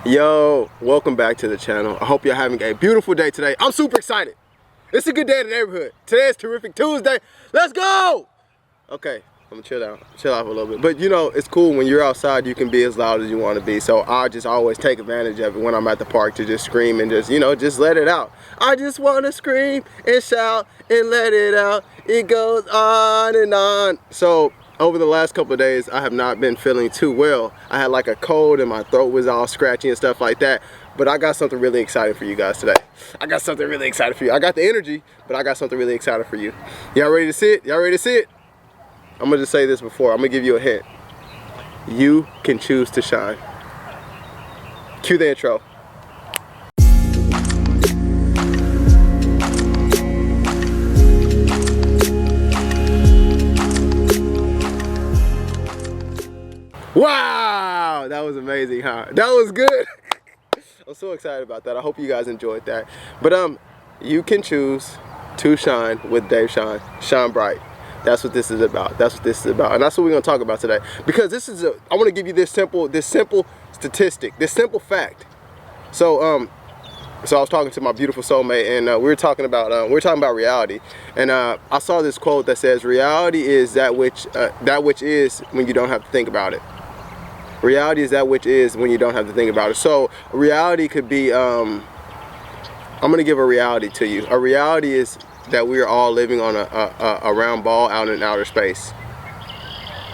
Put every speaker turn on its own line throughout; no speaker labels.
Yo, welcome back to the channel. I hope you're having a beautiful day today. I'm super excited. It's a good day in the neighborhood. Today is Terrific Tuesday. Let's go! Okay, I'm gonna chill out a little bit. But you know, it's cool when you're outside, you can be as loud as you want to be. So I just always take advantage of it when I'm at the park to just scream and just, you know, just let it out. I just want to scream and shout and let it out. It goes on and on. So over the last couple of days, I have not been feeling too well. I had like a cold and my throat was all scratchy and stuff like that. But I got something really exciting for you guys today. I got something really excited for you. I got the energy, but I got something really excited for you. Y'all ready to see it? Y'all ready to see it? I'm gonna just say this before. I'm gonna give you a hint. You can choose to shine. Cue the intro. Wow, that was amazing, huh? That was good. I'm so excited about that. I hope you guys enjoyed that. But you can choose to shine with Dave Shine. Shine bright. That's what this is about. That's what this is about. And that's what we're gonna talk about today. Because I wanna give you this simple statistic, this simple fact. So I was talking to my beautiful soulmate, and we were talking about reality. And I saw this quote that says, "Reality is that which is when you don't have to think about it." Reality is that which is when you don't have to think about it. So reality could be, I'm gonna give a reality to you. A reality is that we are all living on a round ball out in outer space.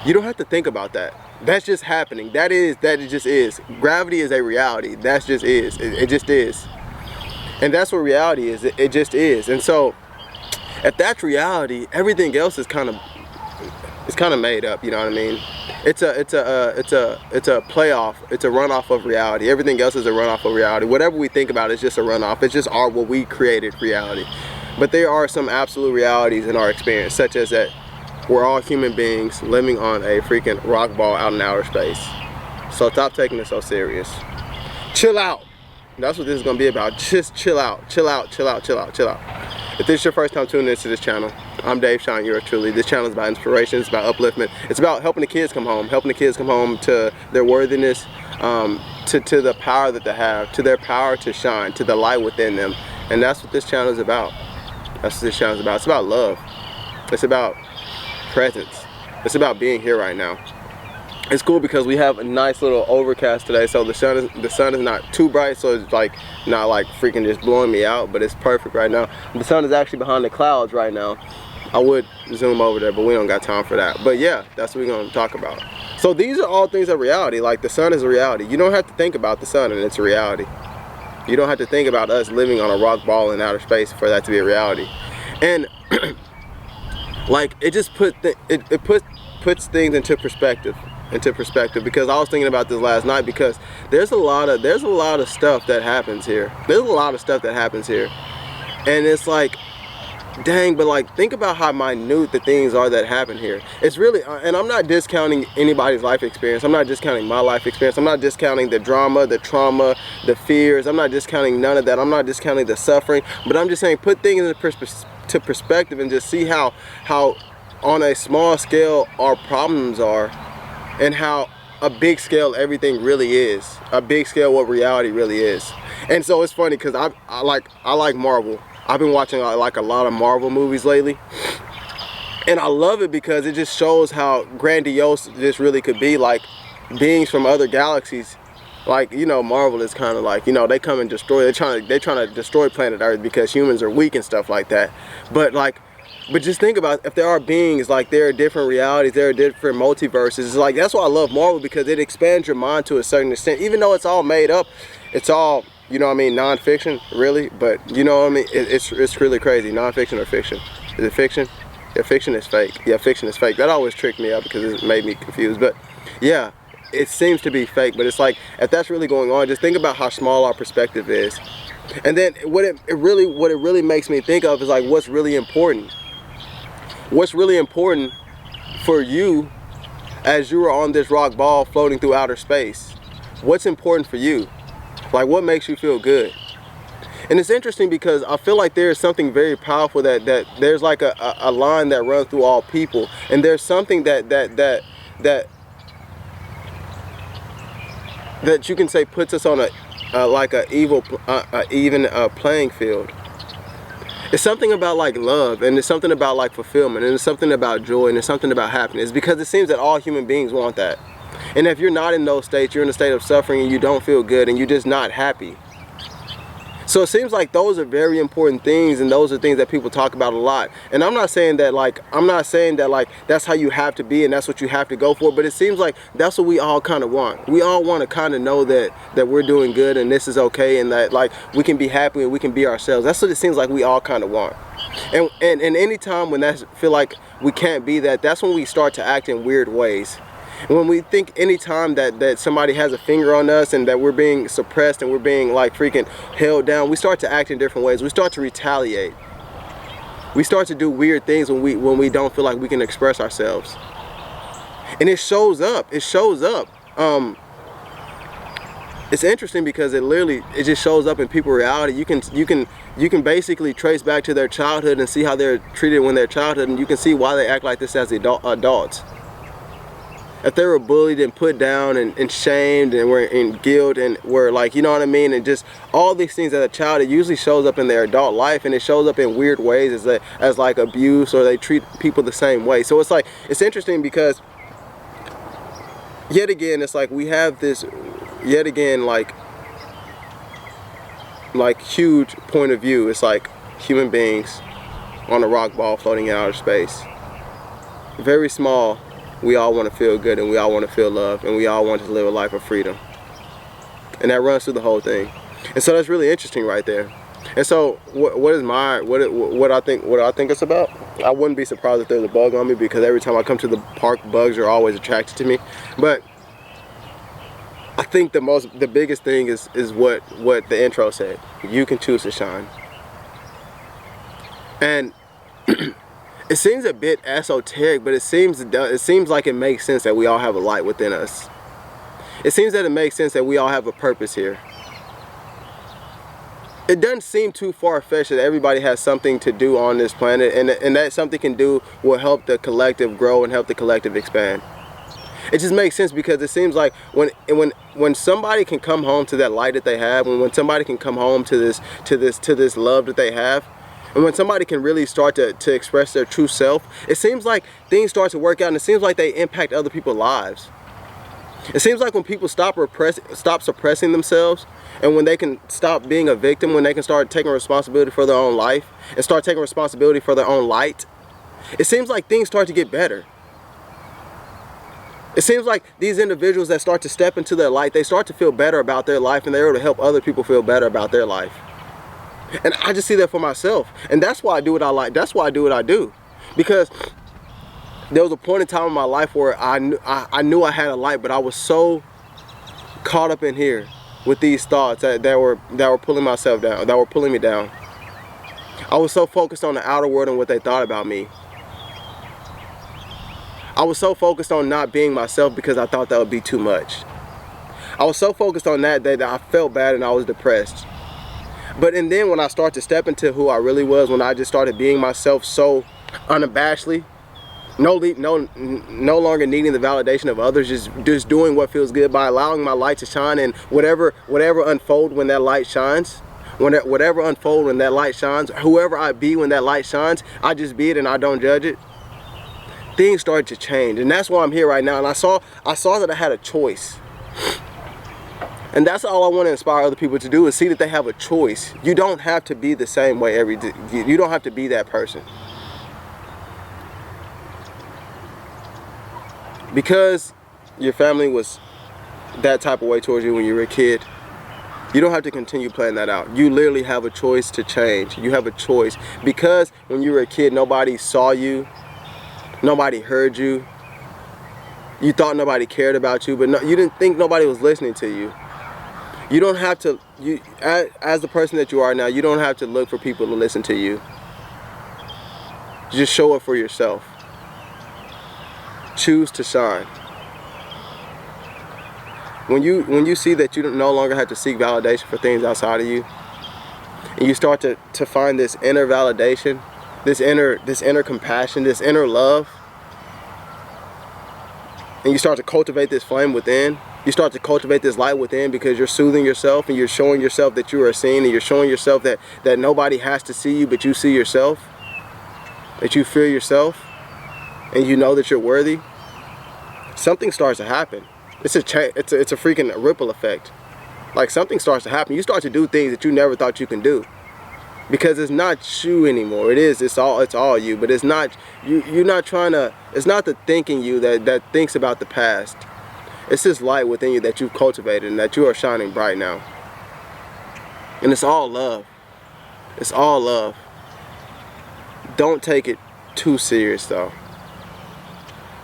You don't have to think about that. That's just happening. It just is. Gravity is a reality. That just is. It just is. And that's what reality is. It just is. And so if that's reality, everything else is kind of made up, you know what I mean? It's a playoff, it's a runoff of reality. Everything else is a runoff of reality. Whatever we think about is just a runoff. It's just what we created reality. But there are some absolute realities in our experience, such as that we're all human beings living on a freaking rock ball out in outer space. So stop taking it so serious. Chill out. That's what this is gonna be about. Just chill out, chill out, chill out, chill out, chill out. If this is your first time tuning into this channel, I'm Dave Shine, yours truly. This channel is about inspiration, it's about upliftment. It's about helping the kids come home to their worthiness, to the power that they have, to their power to shine, to the light within them. And that's what this channel is about. That's what this channel is about. It's about love. It's about presence. It's about being here right now. It's cool because we have a nice little overcast today, so the sun is not too bright, so it's like not like freaking just blowing me out, but it's perfect right now. The sun is actually behind the clouds right now. I would zoom over there, but we don't got time for that. But yeah, that's what we're gonna talk about. So these are all things of reality. Like the sun is a reality. You don't have to think about the sun and it's a reality. You don't have to think about us living on a rock ball in outer space for that to be a reality. And like it just puts things into perspective. Because I was thinking about this last night, because there's a lot of stuff that happens here. And it's like, dang, but like think about how minute the things are that happen here. It's really, and I'm not discounting anybody's life experience. I'm not discounting my life experience. I'm not discounting the drama, the trauma, the fears. I'm not discounting none of that. I'm not discounting the suffering, but I'm just saying put things into perspective and just see how on a small scale our problems are, and how a big scale everything really is. A big scale what reality really is. And so it's funny because I like Marvel. I've been watching like a lot of Marvel movies lately. And I love it because it just shows how grandiose this really could be. Like beings from other galaxies. Like, you know, Marvel is kind of like, you know, they come and destroy, they're trying to destroy planet Earth because humans are weak and stuff like that. But just think about if there are beings, like there are different realities, there are different multiverses. It's like, that's why I love Marvel, because it expands your mind to a certain extent. Even though it's all made up, it's all, you know what I mean, non-fiction, really. But you know what I mean, it's really crazy. Non-fiction or fiction? Is it fiction? Yeah, fiction is fake. Yeah, fiction is fake. That always tricked me out because it made me confused. But yeah, it seems to be fake. But it's like, if that's really going on, just think about how small our perspective is. And then what it really makes me think of is like, what's really important. What's really important for you as you are on this rock ball floating through outer space? What's important for you? Like, what makes you feel good? And it's interesting because I feel like there's something very powerful that there's like a line that runs through all people, and there's something that that you can say puts us on a like a even playing field. It's something about like love, and it's something about like fulfillment, and it's something about joy, and it's something about happiness, because it seems that all human beings want that. And if you're not in those states, you're in a state of suffering and you don't feel good and you're just not happy. So it seems like those are very important things, and those are things that people talk about a lot. And I'm not saying that like that's how you have to be and that's what you have to go for, but it seems like that's what we all kind of want. We all want to kind of know that we're doing good and this is okay, and that like we can be happy and we can be ourselves. That's what it seems like we all kind of want. And any time when that feel like we can't be that, that's when we start to act in weird ways. When we think any time that somebody has a finger on us and that we're being suppressed and we're being like freaking held down, we start to act in different ways. We start to retaliate. We start to do weird things when we don't feel like we can express ourselves. And it shows up. It shows up. It's interesting because it just shows up in people's reality. You can basically trace back to their childhood and see how they're treated when they're childhood, and you can see why they act like this as adults. If they were bullied and put down and shamed and were in guilt and were like, you know what I mean, and just all these things as a child, it usually shows up in their adult life, and it shows up in weird ways as like abuse, or they treat people the same way. So it's like, it's interesting because yet again, it's like we have this yet again like huge point of view. It's like human beings on a rock ball floating in outer space. Very small. We all want to feel good, and we all want to feel love, and we all want to live a life of freedom. And that runs through the whole thing. And so that's really interesting right there. And so what I think it's about? I wouldn't be surprised if there's a bug on me, because every time I come to the park, bugs are always attracted to me. But I think the biggest thing is what the intro said. You can choose to shine. And it seems a bit esoteric, but it seems like it makes sense that we all have a light within us. It seems that it makes sense that we all have a purpose here. It doesn't seem too far-fetched that everybody has something to do on this planet, and that something can do will help the collective grow and help the collective expand. It just makes sense because it seems like when somebody can come home to that light that they have, when somebody can come home to this love that they have, and when somebody can really start to express their true self, it seems like things start to work out, and it seems like they impact other people's lives. It seems like when people stop suppressing themselves, and when they can stop being a victim, when they can start taking responsibility for their own life and start taking responsibility for their own light, it seems like things start to get better. It seems like these individuals that start to step into their light, they start to feel better about their life, and they're able to help other people feel better about their life. And I just see that for myself. And that's why I do what I like. That's why I do what I do. Because there was a point in time in my life where I knew I had a light, but I was so caught up in here with these thoughts that were pulling myself down, that were pulling me down. I was so focused on the outer world and what they thought about me. I was so focused on not being myself because I thought that would be too much. I was so focused on that I felt bad and I was depressed. But and then when I started to step into who I really was, when I just started being myself so unabashedly, no longer needing the validation of others, just doing what feels good by allowing my light to shine, and whatever unfold when that light shines, whatever unfold when that light shines, whoever I be when that light shines, I just be it and I don't judge it. Things started to change, and that's why I'm here right now. And I saw that I had a choice. And that's all I want to inspire other people to do, is see that they have a choice. You don't have to be the same way every day. You don't have to be that person. Because your family was that type of way towards you when you were a kid, you don't have to continue playing that out. You literally have a choice to change. You have a choice. Because when you were a kid, nobody saw you. Nobody heard you. You thought nobody cared about you, but you didn't think nobody was listening to you. You don't have to, as the person that you are now, you don't have to look for people to listen to you. Just show up for yourself. Choose to shine. When you see that you no longer have to seek validation for things outside of you, and you start to find this inner validation, this inner compassion, this inner love, and you start to cultivate this flame within, You start to cultivate this light within because you're soothing yourself and you're showing yourself that you are seen, and you're showing yourself that nobody has to see you but you see yourself, that you feel yourself, and you know that you're worthy. Something starts to happen. It's a freaking ripple effect. Like, something starts to happen. You start to do things that you never thought you can do. Because it's not you anymore. It's all you, but it's not you. You're not trying to. It's not the thinking you that thinks about the past. It's this light within you that you've cultivated and that you are shining bright now. And it's all love. It's all love. Don't take it too serious though.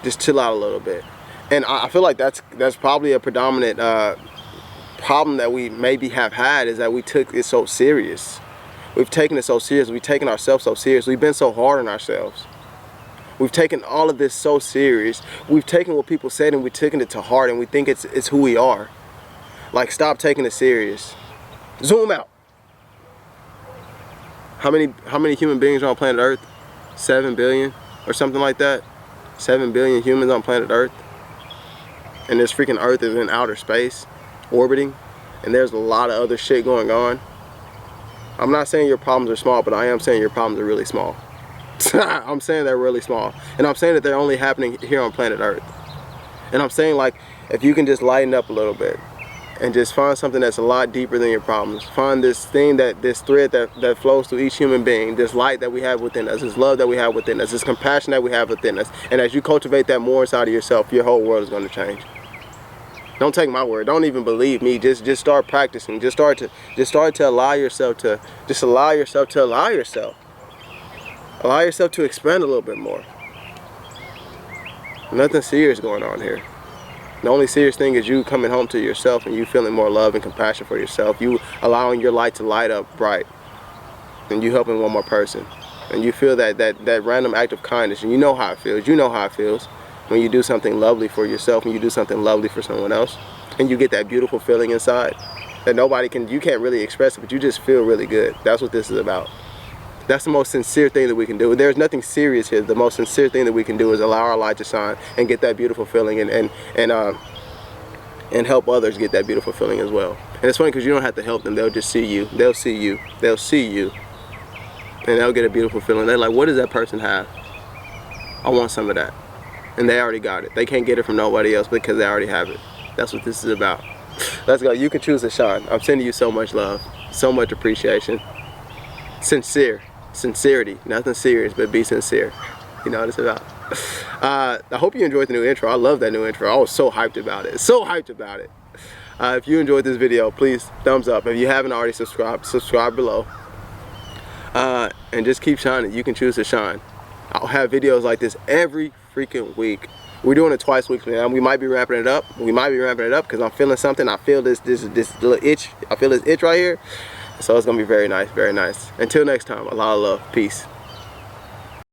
Just chill out a little bit. And I feel like that's probably a predominant problem that we maybe have had, is that we took it so serious. We've taken it so serious. We've taken ourselves so serious. We've been so hard on ourselves. We've taken all of this so serious. We've taken what people said and we've taken it to heart, and we think it's who we are. Like, stop taking it serious. Zoom out. How many human beings are on planet Earth? 7 billion or something like that. 7 billion humans on planet Earth. And this freaking Earth is in outer space, orbiting, and there's a lot of other shit going on. I'm not saying your problems are small, but I am saying your problems are really small. I'm saying they're really small. And I'm saying that they're only happening here on planet Earth. And I'm saying, like, if you can just lighten up a little bit and just find something that's a lot deeper than your problems. Find this thing, this thread that flows through each human being, this light that we have within us, this love that we have within us, this compassion that we have within us. And as you cultivate that more inside of yourself, your whole world is going to change. Don't take my word. Don't even believe me. Just start practicing. Just start to allow yourself to allow yourself to expand a little bit more. Nothing serious going on here. The only serious thing is you coming home to yourself and you feeling more love and compassion for yourself. You allowing your light to light up bright, and you helping one more person. And you feel that random act of kindness, and you know how it feels. You know how it feels when you do something lovely for yourself and you do something lovely for someone else, and you get that beautiful feeling inside that you can't really express it, but you just feel really good. That's what this is about. That's the most sincere thing that we can do. There's nothing serious here. The most sincere thing that we can do is allow our light to shine and get that beautiful feeling, and help others get that beautiful feeling as well. And it's funny because you don't have to help them. They'll just see you. They'll see you. They'll see you. And they'll get a beautiful feeling. They're like, what does that person have? I want some of that. And they already got it. They can't get it from nobody else because they already have it. That's what this is about. Let's go. You can choose to shine. I'm sending you so much love, so much appreciation. Sincerity. Nothing serious, but be sincere. You know what it's about. I hope you enjoyed the new intro. I love that new intro. I was so hyped about it. So hyped about it. If you enjoyed this video, please thumbs up. If you haven't already subscribed, subscribe below. And just keep shining. You can choose to shine. I'll have videos like this every freaking week. We're doing it twice weekly now. We might be ramping it up. Because I'm feeling something. I feel this little itch. I feel this itch right here. So it's gonna be very nice, very nice. Until next time, a lot of love. Peace.